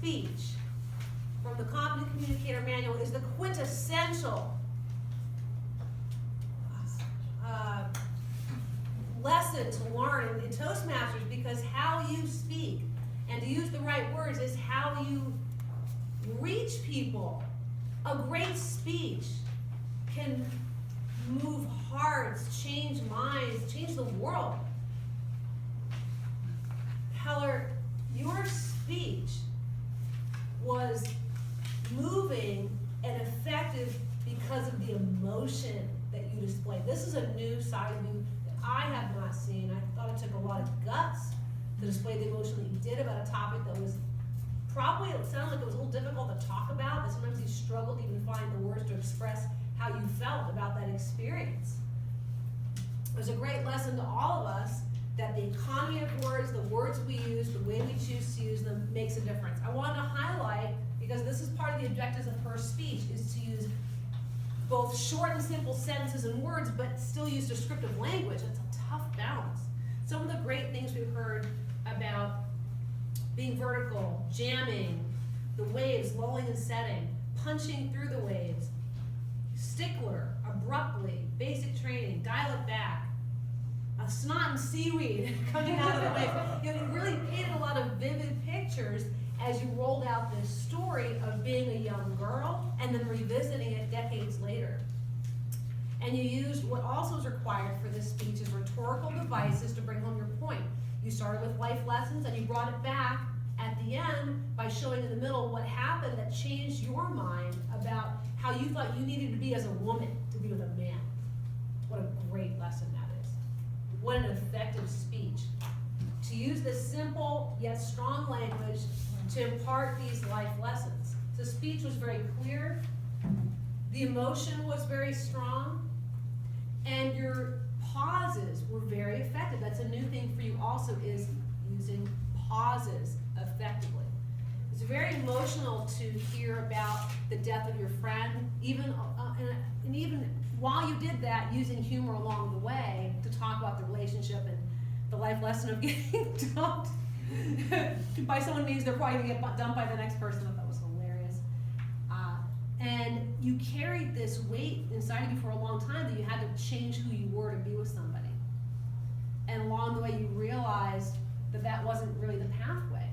speech from the Competent Communicator Manual is the quintessential lesson to learn in Toastmasters, because how you speak and to use the right words is how you reach people. A great speech can move hearts, change minds, change the world. Heller, your speech was moving and effective because of the emotion that you displayed. This is a new side of you that I have not seen. I thought it took a lot of guts to display the emotion that you did about a topic that was probably, it sounded like it was a little difficult to talk about, that sometimes you struggled to even find the words to express how you felt about that experience. It was a great lesson to all of us that the economy of words, the words we use, the way we choose to use them makes a difference. I wanted to highlight, because this is part of the objectives of her speech, is to use both short and simple sentences and words, but still use descriptive language. It's a tough balance. Some of the great things we've heard about being vertical, jamming, the waves, lulling and setting, punching through the waves, stickler, abruptly, basic training, dial it back, a snot and seaweed coming out of the waves. You know, it really painted a lot of vivid pictures as you rolled out this story of being a young girl and then revisiting it decades later. And you used what also is required for this speech is rhetorical devices to bring home your point. You started with life lessons and you brought it back at the end by showing in the middle what happened that changed your mind about how you thought you needed to be as a woman to be with a man. What a great lesson that is. What an effective speech. To use this simple yet strong language to impart these life lessons. The speech was very clear, the emotion was very strong, and your pauses were very effective. That's a new thing for you also, is using pauses effectively. It's very emotional to hear about the death of your friend, even and even while you did that, using humor along the way to talk about the relationship and the life lesson of getting dumped by someone means they're probably gonna get dumped by the next person. I thought was hilarious. And you carried this weight inside of you for a long time that you had to change who you were to be with somebody. And along the way you realized that that wasn't really the pathway.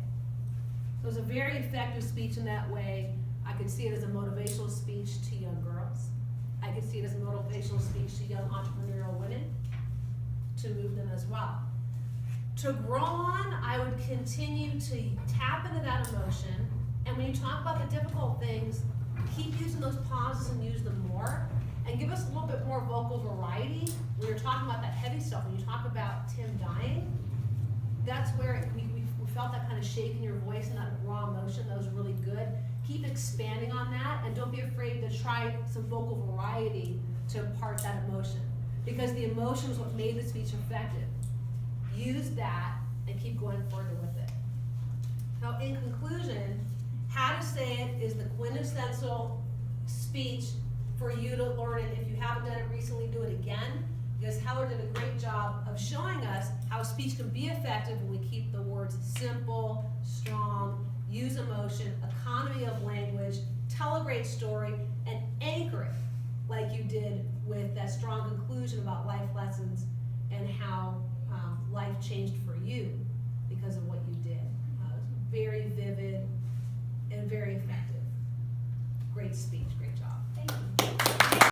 So it was a very effective speech in that way. I could see it as a motivational speech to young girls. I could see it as a motivational speech to young entrepreneurial women to move them as well. To grow on, I would continue to tap into that emotion, and when you talk about the difficult things, keep using those pauses and use them more, and give us a little bit more vocal variety. When you're talking about that heavy stuff, when you talk about Tim dying, that's where we felt that kind of shake in your voice and that raw emotion. That was really good. Keep expanding on that, and don't be afraid to try some vocal variety to impart that emotion, because the emotion is what made the speech effective. Use that and keep going further with it. Now, in conclusion, how to say it is the quintessential speech for you to learn it. If you haven't done it recently, do it again, because Heller did a great job of showing us how speech can be effective when we keep the words simple, strong, use emotion, economy of language, tell a great story, and anchor it like you did with that strong conclusion about life lessons and how life changed for you because of what you did. It was very vivid and very effective. Great speech, great.